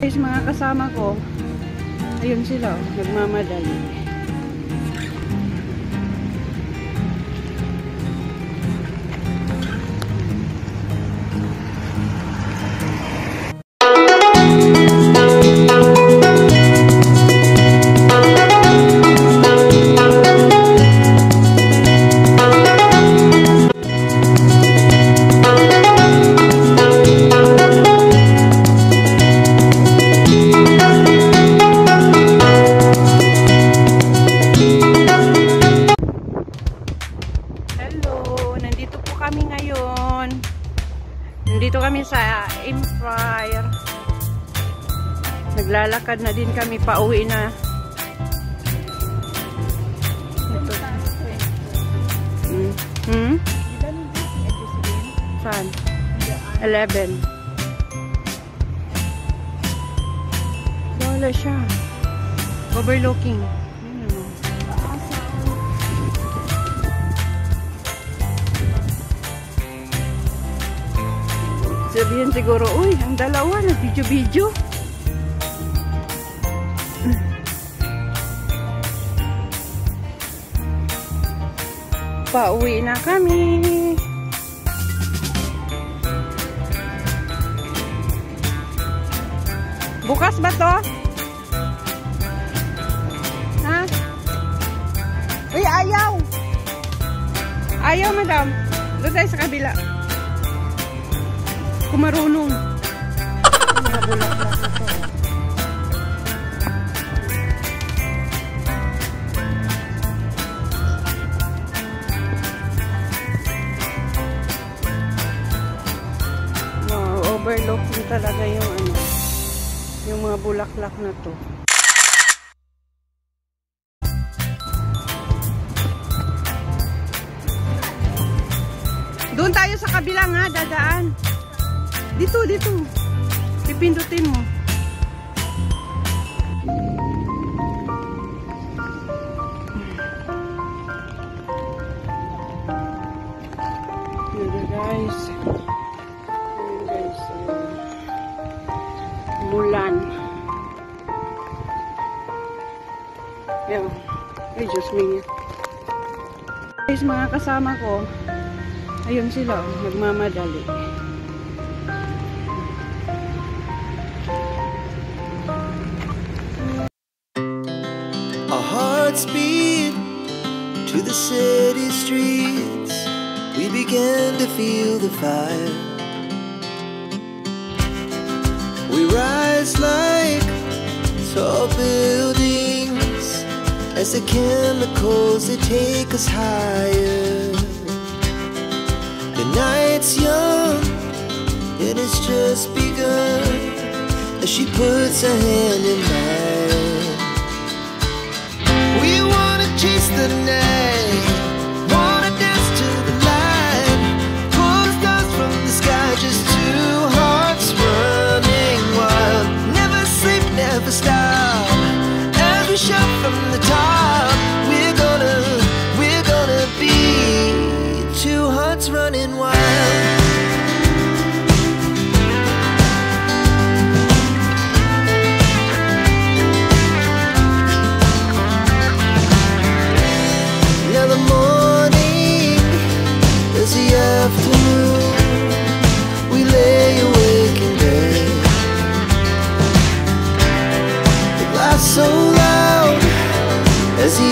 Guys, mga kasama ko, ayun sila, nagmamadali. Nandito kami sa Empire. Naglalakad na din kami, pauwi na. Ito. Saan? 11. Wala siya. Overlooking. Sabihin siguro, uy, ang dalawa na video-video. Pauwi na kami. Bukas ba to? Ha? Uy, ayaw. Ayaw, madam. Doon tayo sa kabila. Kung marunong. Mga bulaklak na to. Overlooking talaga yung ano, yung mga bulaklak na to. Doon tayo sa kabila nga, dadaan. Dito. Pipindutin mo. Here guys. Bulan. Yan. Ay, Diyos me. Guys, mga kasama ko, ayun sila, nagmamadali. Our hearts beat to the city streets. We began to feel the fire. We rise like tall buildings as the chemicals, they take us higher. The night's young and it's just begun as she puts her hand in mine. We wanna chase the night, wanna dance to the light, pull the stars from the sky, just two hearts running wild. Never sleep, never stop, as we shout from the top. We're gonna be two hearts running wild. Afternoon, we lay awake in bed. The glass so loud as the